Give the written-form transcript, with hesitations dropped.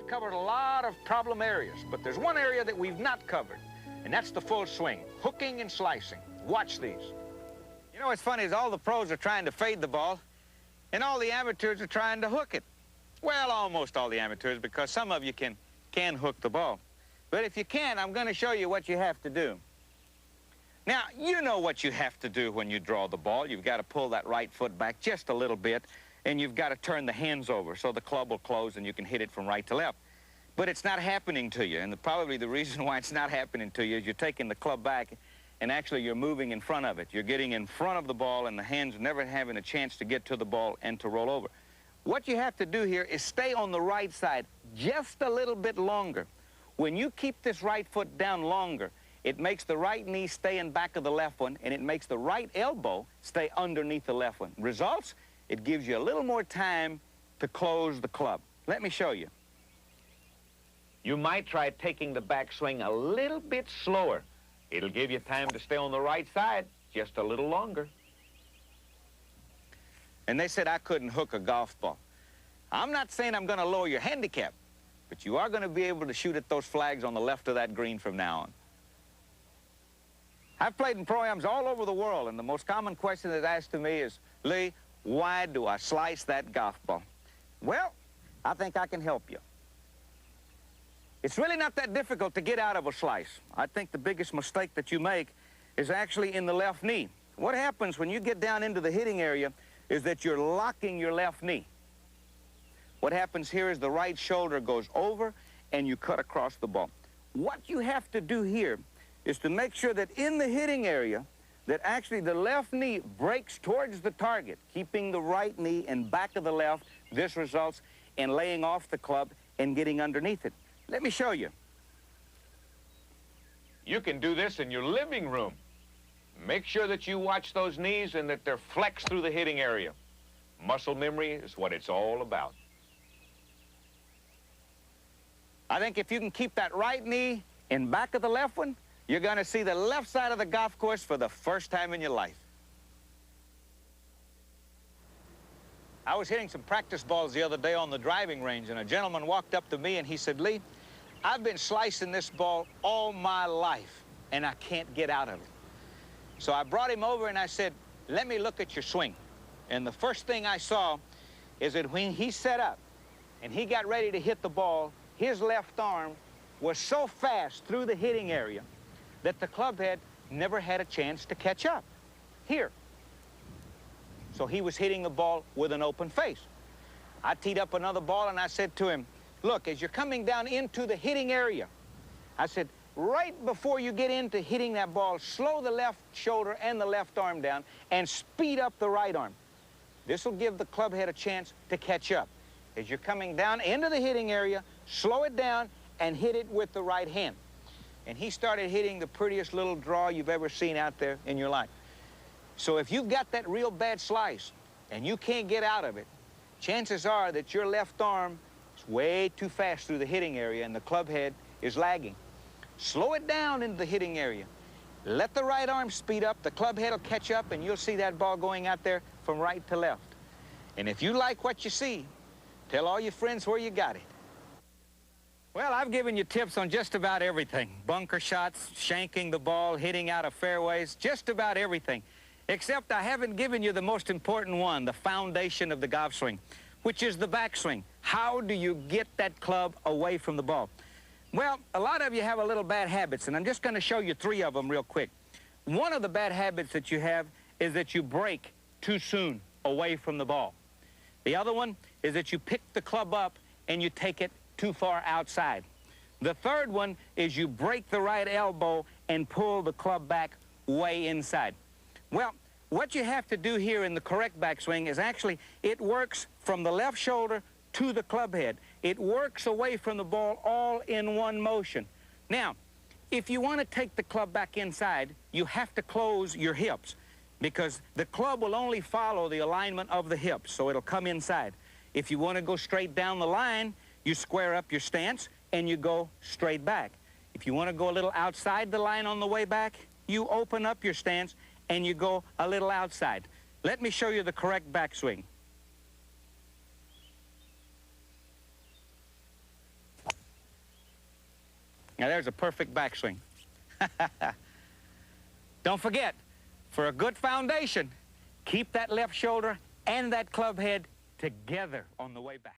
we've covered a lot of problem areas, but there's one area that we've not covered, and that's the full swing, hooking and slicing. Watch these. You know what's funny is all the pros are trying to fade the ball, and all the amateurs are trying to hook it. Well, almost all the amateurs, because some of you can hook the ball. But if you can't, I'm going to show you what you have to do. Now, you know what you have to do when you draw the ball. You've got to pull that right foot back just a little bit, and you've got to turn the hands over so the club will close and you can hit it from right to left. But it's not happening to you, and probably the reason why it's not happening to you is you're taking the club back and actually you're moving in front of it. You're getting in front of the ball and the hands never having a chance to get to the ball and to roll over. What you have to do here is stay on the right side just a little bit longer. When you keep this right foot down longer, it makes the right knee stay in back of the left one, and it makes the right elbow stay underneath the left one. Results? It gives you a little more time to close the club. Let me show you. You might try taking the backswing a little bit slower. It'll give you time to stay on the right side just a little longer. And they said I couldn't hook a golf ball. I'm not saying I'm going to lower your handicap, but you are going to be able to shoot at those flags on the left of that green from now on. I've played in pro-ams all over the world, and the most common question that's asked to me is, Lee, why do I slice that golf ball? Well, I think I can help you. It's really not that difficult to get out of a slice. I think the biggest mistake that you make is actually in the left knee. What happens when you get down into the hitting area is that you're locking your left knee. What happens here is the right shoulder goes over and you cut across the ball. What you have to do here is to make sure that in the hitting area that actually the left knee breaks towards the target, keeping the right knee in back of the left. This results in laying off the club and getting underneath it. Let me show you. You can do this in your living room. Make sure that you watch those knees and that they're flexed through the hitting area. Muscle memory is what it's all about. I think if you can keep that right knee in back of the left one, you're going to see the left side of the golf course for the first time in your life. I was hitting some practice balls the other day on the driving range, and a gentleman walked up to me and he said, Lee, I've been slicing this ball all my life, and I can't get out of it. So I brought him over and I said, let me look at your swing. And the first thing I saw is that when he set up and he got ready to hit the ball, his left arm was so fast through the hitting area that the club head never had a chance to catch up. Here. So he was hitting the ball with an open face. I teed up another ball and I said to him, look, as you're coming down into the hitting area, I said, right before you get into hitting that ball, slow the left shoulder and the left arm down and speed up the right arm. This will give the club head a chance to catch up. As you're coming down into the hitting area, slow it down and hit it with the right hand. And he started hitting the prettiest little draw you've ever seen out there in your life. So if you've got that real bad slice and you can't get out of it, chances are that your left arm is way too fast through the hitting area and the club head is lagging. Slow it down into the hitting area. Let the right arm speed up, the club head will catch up, and you'll see that ball going out there from right to left. And if you like what you see, tell all your friends where you got it. Well, I've given you tips on just about everything. Bunker shots, shanking the ball, hitting out of fairways, just about everything. Except I haven't given you the most important one, the foundation of the golf swing, which is the backswing. How do you get that club away from the ball? Well, a lot of you have a little bad habits, and I'm just going to show you 3 of them real quick. One of the bad habits that you have is that you break too soon away from the ball. The other one is that you pick the club up and you take it too far outside. The third one is you break the right elbow and pull the club back way inside. Well, what you have to do here in the correct backswing is actually it works from the left shoulder to the club head. It works away from the ball all in one motion. Now, if you want to take the club back inside, you have to close your hips because the club will only follow the alignment of the hips, so it'll come inside. If you want to go straight down the line, you square up your stance and you go straight back. If you want to go a little outside the line on the way back, you open up your stance and you go a little outside. Let me show you the correct backswing. Now, there's a perfect backswing. Don't forget, for a good foundation, keep that left shoulder and that club head together on the way back.